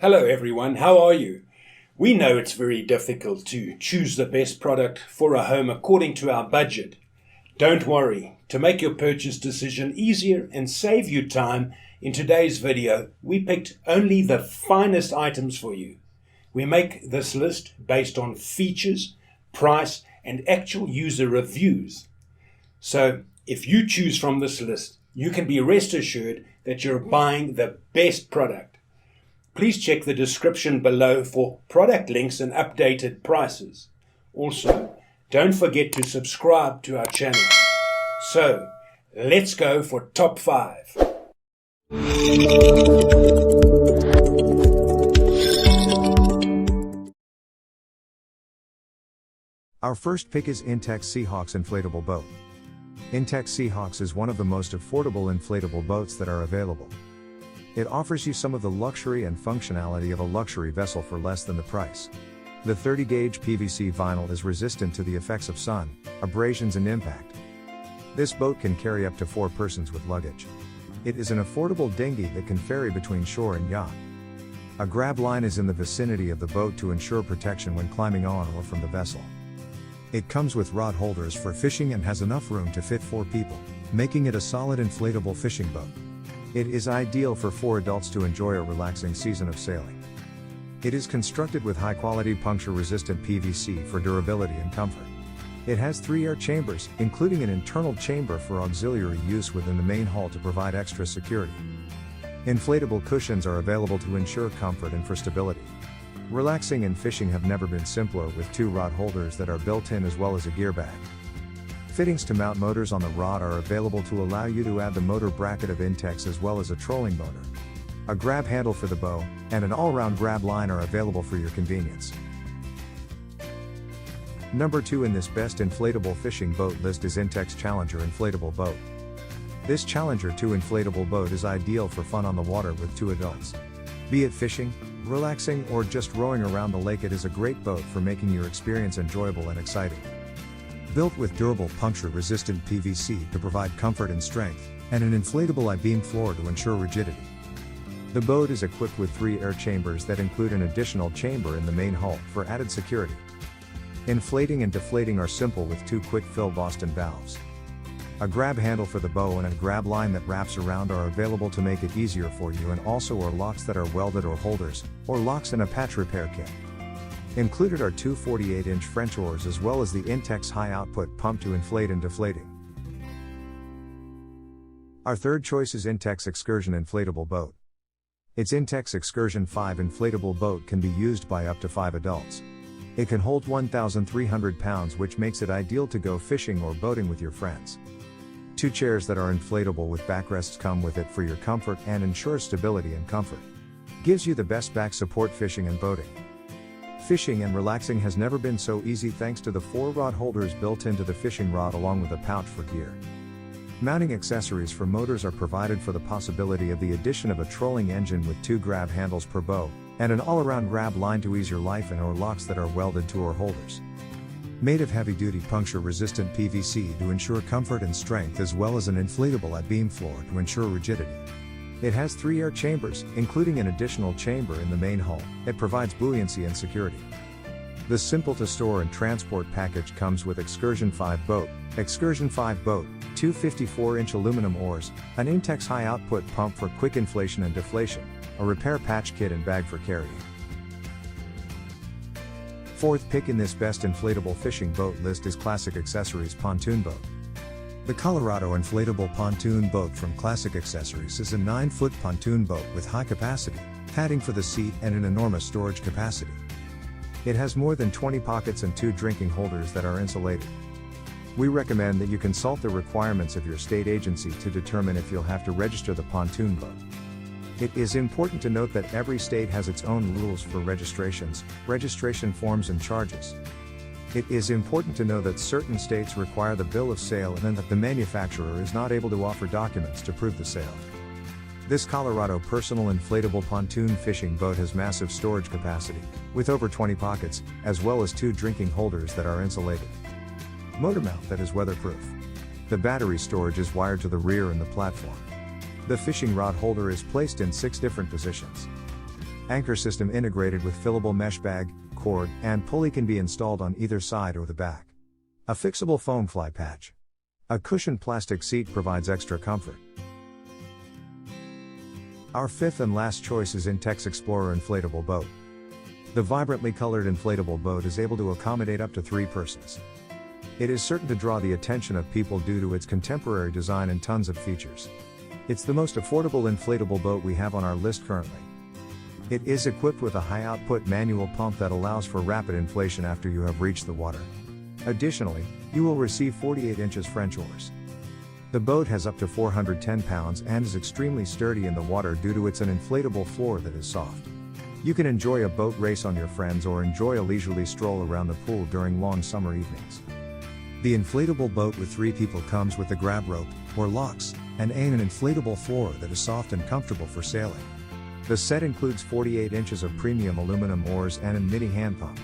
Hello everyone, how are you? We know it's very difficult to choose the best product for a home according to our budget. Don't worry, to make your purchase decision easier and save you time, in today's video we picked only the finest items for you. We make this list based on features, price and actual user reviews. So if you choose from this list, you can be rest assured that you're buying the best product. Please check the description below for product links and updated prices. Also, don't forget to subscribe to our channel. So, let's go for top 5. Our first pick is Intex Seahawks Inflatable Boat. Intex Seahawks is one of the most affordable inflatable boats that are available. It offers you some of the luxury and functionality of a luxury vessel for less than the price. The 30-gauge PVC vinyl is resistant to the effects of sun, abrasions and impact. This boat can carry up to 4 persons with luggage. It is an affordable dinghy that can ferry between shore and yacht. A grab line is in the vicinity of the boat to ensure protection when climbing on or from the vessel. It comes with rod holders for fishing and has enough room to fit 4 people, making it a solid inflatable fishing boat. It is ideal for 4 adults to enjoy a relaxing season of sailing. It is constructed with high-quality puncture-resistant PVC for durability and comfort. It has 3 air chambers, including an internal chamber for auxiliary use within the main hull to provide extra security. Inflatable cushions are available to ensure comfort and for stability. Relaxing and fishing have never been simpler with 2 rod holders that are built in as well as a gear bag. Fittings to mount motors on the rod are available to allow you to add the motor bracket of Intex as well as a trolling motor. A grab handle for the bow, and an all-round grab line are available for your convenience. Number 2 in this best inflatable fishing boat list is Intex Challenger Inflatable Boat. This Challenger 2 inflatable boat is ideal for fun on the water with 2 adults. Be it fishing, relaxing, or just rowing around the lake, it is a great boat for making your experience enjoyable and exciting. Built with durable puncture-resistant PVC to provide comfort and strength, and an inflatable I-beam floor to ensure rigidity. The boat is equipped with 3 air chambers that include an additional chamber in the main hull for added security. Inflating and deflating are simple with 2 quick-fill Boston valves. A grab handle for the bow and a grab line that wraps around are available to make it easier for you, and also are locks that are welded or holders, or locks in a patch repair kit. Included are 2 48-inch French oars as well as the Intex high-output pump to inflate and deflating. Our third choice is Intex Excursion Inflatable Boat. Its Intex Excursion 5 inflatable boat can be used by up to 5 adults. It can hold 1,300 pounds, which makes it ideal to go fishing or boating with your friends. 2 chairs that are inflatable with backrests come with it for your comfort and ensure stability and comfort. Gives you the best back support fishing and boating. Fishing and relaxing has never been so easy thanks to the 4 rod holders built into the fishing rod along with a pouch for gear. Mounting accessories for motors are provided for the possibility of the addition of a trolling engine with 2 grab handles per bow, and an all-around grab line to ease your life, and or locks that are welded to oar holders. Made of heavy-duty puncture-resistant PVC to ensure comfort and strength, as well as an inflatable I-beam floor to ensure rigidity. It has 3 air chambers, including an additional chamber in the main hull. It provides buoyancy and security. The simple to store and transport package comes with Excursion 5 Boat, 2 54-inch aluminum oars, an Intex high-output pump for quick inflation and deflation, a repair patch kit and bag for carrying. Fourth pick in this best inflatable fishing boat list is Classic Accessories Pontoon Boat. The Colorado Inflatable Pontoon Boat from Classic Accessories is a 9-foot pontoon boat with high capacity, padding for the seat and an enormous storage capacity. It has more than 20 pockets and 2 drinking holders that are insulated. We recommend that you consult the requirements of your state agency to determine if you'll have to register the pontoon boat. It is important to note that every state has its own rules for registrations, registration forms and charges. It is important to know that certain states require the bill of sale and that the manufacturer is not able to offer documents to prove the sale. This Colorado personal inflatable pontoon fishing boat has massive storage capacity, with over 20 pockets, as well as 2 drinking holders that are insulated. Motor mount that is weatherproof. The battery storage is wired to the rear and the platform. The fishing rod holder is placed in 6 different positions. Anchor system integrated with fillable mesh bag, cord, and pulley can be installed on either side or the back. A fixable foam fly patch. A cushioned plastic seat provides extra comfort. Our fifth and last choice is Intex Explorer Inflatable Boat. The vibrantly colored inflatable boat is able to accommodate up to 3 persons. It is certain to draw the attention of people due to its contemporary design and tons of features. It's the most affordable inflatable boat we have on our list currently. It is equipped with a high-output manual pump that allows for rapid inflation after you have reached the water. Additionally, you will receive 48 inches French oars. The boat has up to 410 pounds and is extremely sturdy in the water due to its an inflatable floor that is soft. You can enjoy a boat race on your friends or enjoy a leisurely stroll around the pool during long summer evenings. The inflatable boat with 3 people comes with a grab rope, or locks, and an inflatable floor that is soft and comfortable for sailing. The set includes 48 inches of premium aluminum oars and a mini hand pump.